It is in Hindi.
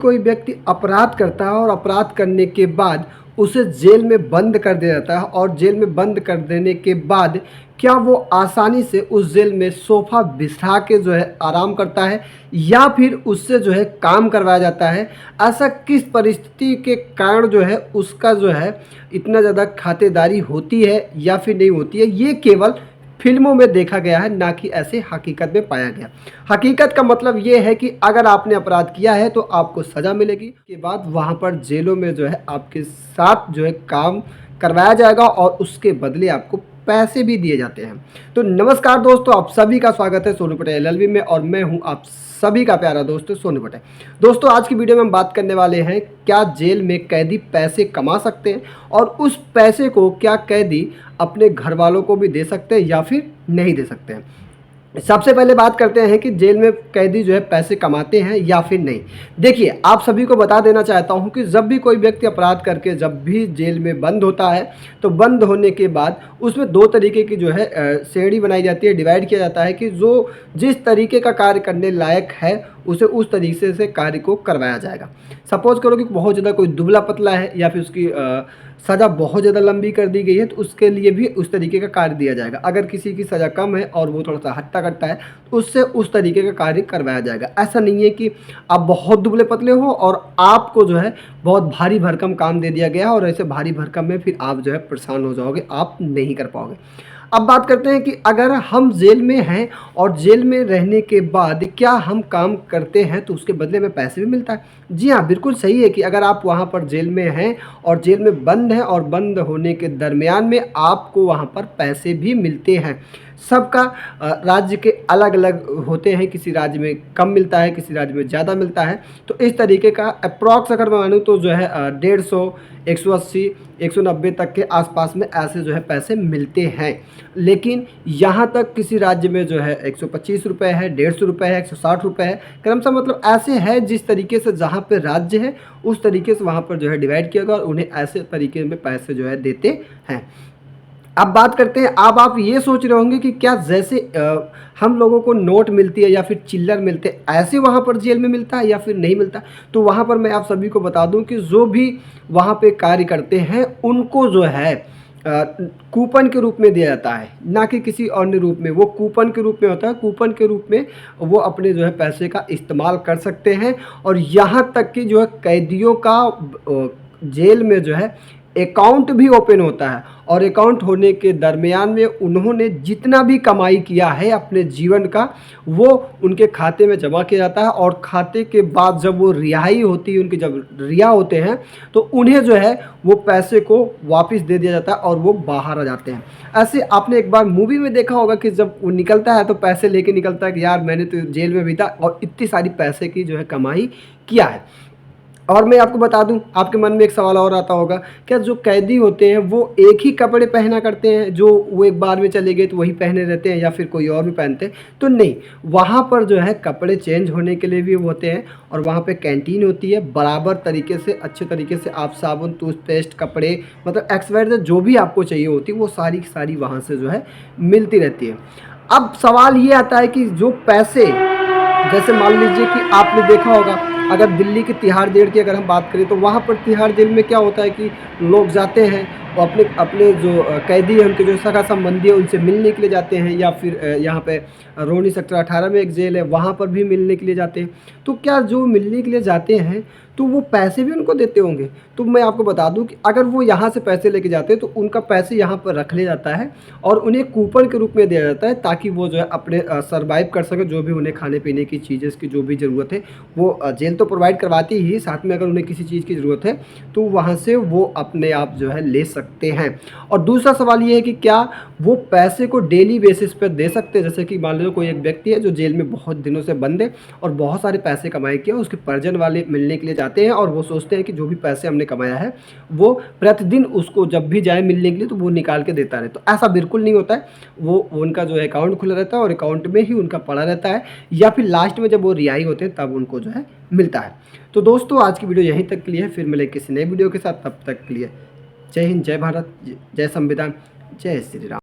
कोई व्यक्ति अपराध करता है और अपराध करने के बाद उसे जेल में बंद कर दिया जाता है और जेल में बंद कर देने के बाद क्या वो आसानी से उस जेल में सोफा बिछा के जो है आराम करता है या फिर उससे जो है काम करवाया जाता है। ऐसा किस परिस्थिति के कारण जो है उसका जो है इतना ज़्यादा खातेदारी होती है या फिर नहीं होती है, ये केवल फिल्मों में देखा गया है, ना कि ऐसे हकीकत में पाया गया। हकीकत का मतलब ये है कि अगर आपने अपराध किया है तो आपको सज़ा मिलेगी, के बाद वहाँ पर जेलों में जो है आपके साथ जो है काम करवाया जाएगा और उसके बदले आपको पैसे भी दिए जाते हैं। तो नमस्कार दोस्तों, आप सभी का स्वागत है सोनू पटेल एलएलबी में और मैं हूं आप सभी का प्यारा दोस्त सोनू पटेल। दोस्तों, आज की वीडियो में हम बात करने वाले हैं क्या जेल में कैदी पैसे कमा सकते हैं और उस पैसे को क्या कैदी अपने घर वालों को भी दे सकते हैं या फिर नहीं दे सकते हैं। सबसे पहले बात करते हैं कि जेल में कैदी जो है पैसे कमाते हैं या फिर नहीं। देखिए, आप सभी को बता देना चाहता हूं कि जब भी कोई व्यक्ति अपराध करके जब भी जेल में बंद होता है तो बंद होने के बाद उसमें दो तरीके की जो है श्रेणी बनाई जाती है, डिवाइड किया जाता है कि जो जिस तरीके का कार्य करने लायक है उसे उस तरीके से कार्य को करवाया जाएगा। सपोज करो कि बहुत ज़्यादा कोई दुबला पतला है या फिर उसकी सज़ा बहुत ज़्यादा लंबी कर दी गई है तो उसके लिए भी उस तरीके का कार्य दिया जाएगा। अगर किसी की सज़ा कम है और वो थोड़ा सा हट्टा कट्टा है तो उससे उस तरीके का कार्य करवाया जाएगा। ऐसा नहीं है कि आप बहुत दुबले पतले हो और आपको जो है बहुत भारी भरकम काम दे दिया गया और ऐसे भारी भरकम में फिर आप जो है परेशान हो जाओगे, आप नहीं कर पाओगे। अब बात करते हैं कि अगर हम जेल में हैं और जेल में रहने के बाद क्या हम काम करते हैं तो उसके बदले में पैसे भी मिलता है। जी हाँ, बिल्कुल सही है कि अगर आप वहाँ पर जेल में हैं और जेल में बंद हैं और बंद होने के दरमियान में आपको वहाँ पर पैसे भी मिलते हैं। सबका राज्य के अलग अलग होते हैं, किसी राज्य में कम मिलता है, किसी राज्य में ज़्यादा मिलता है। तो इस तरीके का अप्रॉक्स अगर मैं मानूँ तो जो है 150, 180, 190 तक के आसपास में ऐसे जो है पैसे मिलते हैं। लेकिन यहाँ तक किसी राज्य में जो है 125 रुपये है, 150 रुपये है, 160 रुपये है, क्रमशः मतलब ऐसे है जिस तरीके से जहाँ पे राज्य है उस तरीके से वहाँ पर जो है डिवाइड किया गया और उन्हें ऐसे तरीके में पैसे जो है देते हैं। अब बात करते हैं, अब आप ये सोच रहे होंगे कि क्या जैसे हम लोगों को नोट मिलती है या फिर चिल्लर मिलते हैं ऐसे वहाँ पर जेल में मिलता है या फिर नहीं मिलता। तो वहाँ पर मैं आप सभी को बता दूं कि जो भी वहाँ पे कार्य करते हैं उनको जो है कूपन के रूप में दिया जाता है, ना कि किसी अन्य रूप में। वो कूपन के रूप में होता है, कूपन के रूप में वो अपने जो है पैसे का इस्तेमाल कर सकते हैं। और यहाँ तक कि जो है कैदियों का जेल में जो है अकाउंट भी ओपन होता है और अकाउंट होने के दरमियान में उन्होंने जितना भी कमाई किया है अपने जीवन का वो उनके खाते में जमा किया जाता है और खाते के बाद जब वो रिहाई होती है, उनके जब रिहा होते हैं तो उन्हें जो है वो पैसे को वापस दे दिया जाता है और वो बाहर आ जाते हैं। ऐसे आपने एक बार मूवी में देखा होगा कि जब वो निकलता है तो पैसे लेके निकलता है कि यार मैंने तो जेल में भी था और इतनी सारी पैसे की जो है कमाई किया है। और मैं आपको बता दूं, आपके मन में एक सवाल और आता होगा, क्या जो कैदी होते हैं वो एक ही कपड़े पहना करते हैं, जो वो एक बार में चले गए तो वही पहने रहते हैं या फिर कोई और भी पहनते हैं? तो नहीं, वहाँ पर जो है कपड़े चेंज होने के लिए भी होते हैं और वहाँ पे कैंटीन होती है। बराबर तरीके से अच्छे तरीके से आप साबुन, टूथपेस्ट, कपड़े मतलब एक्सवाइजेड जो भी आपको चाहिए होती है वो सारी की सारी वहाँ से जो है मिलती रहती है। अब सवाल ये आता है कि जो पैसे, जैसे मान लीजिए कि आपने देखा होगा अगर दिल्ली की तिहाड़ जेल की अगर हम बात करें तो वहाँ पर तिहाड़ जेल में क्या होता है कि लोग जाते हैं वो अपने अपने जो कैदी हैं उनके जो सगा संबंधी है उनसे मिलने के लिए जाते हैं, या फिर यहाँ पे रोहिणी सेक्टर 18 में एक जेल है वहाँ पर भी मिलने के लिए जाते हैं। तो क्या जो मिलने के लिए जाते हैं तो वो पैसे भी उनको देते होंगे? तो मैं आपको बता दूं कि अगर वो यहाँ से पैसे लेके जाते हैं तो उनका पैसे यहाँ पर रख लिया जाता है और उन्हें कूपन के रूप में दिया जाता है ताकि वो जो है अपने सर्वाइव कर सके। जो भी उन्हें खाने पीने की चीज़ें की जो भी ज़रूरत है वो जेल तो प्रोवाइड करवाती ही, साथ में अगर उन्हें किसी चीज़ की ज़रूरत है तो वहाँ से वो अपने आप जो है ले सकते हैं। और दूसरा सवाल ये है कि क्या वो पैसे को डेली बेसिस पर दे सकते हैं? जैसे कि मान लो कोई एक व्यक्ति है जो जेल में बहुत दिनों से बंद है और बहुत सारे पैसे कमाए किया, उसके परिजन वाले मिलने के लिए जाते हैं और वो सोचते हैं कि जो भी पैसे हमने कमाया है वो प्रतिदिन उसको जब भी जाए मिलने के लिए तो वो निकाल के देता रहे। तो ऐसा बिल्कुल नहीं होता है। वो उनका जो है अकाउंट खुला रहता है और अकाउंट में ही उनका पड़ा रहता है, या फिर लास्ट में जब वो रिहाई होते हैं तब उनको जो है मिलता है। तो दोस्तों, आज की वीडियो यहीं तक के लिए है, फिर मिले किसी नए वीडियो के साथ। तब तक के लिए जय हिंद, जय भारत, जय संविधान, जय श्री राम।